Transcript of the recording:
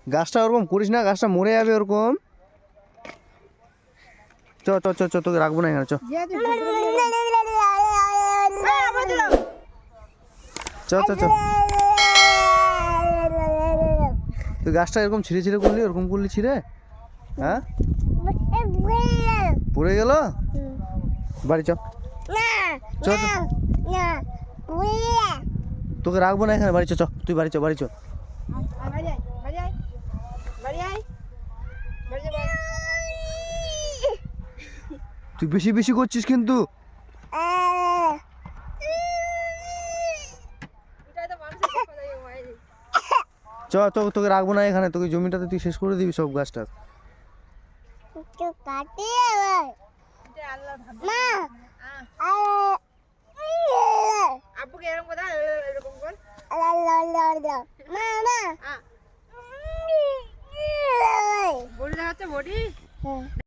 গাছটা ওরকম করিস না, গাছটা মরে যাবে ওরকম। চ চ চ চ, তোকে রাখবো না এখানে, চ চ চ চ। তুই গাছটা এরকম ছিঁড়ে ছিঁড়ে করলি, ওরকম করলি ছিঁড়ে, হ্যাঁ পড়ে গেল। বাড়ি চ চ চ। তোকে রাখবো না এখানে, বাড়ি চ চ, তুই বাড়ি চ, বাড়ি চ। তুই বেশি বেশি করছিস কিন্তু। চ চ, তোকে রাখবো না এখানে, তোকে জমিটাতে তুই শেষ করে দিবি সব গাছটা। আব্বুকে এরকম কথা এরকম কর বডি দেখাচ্ছে বডি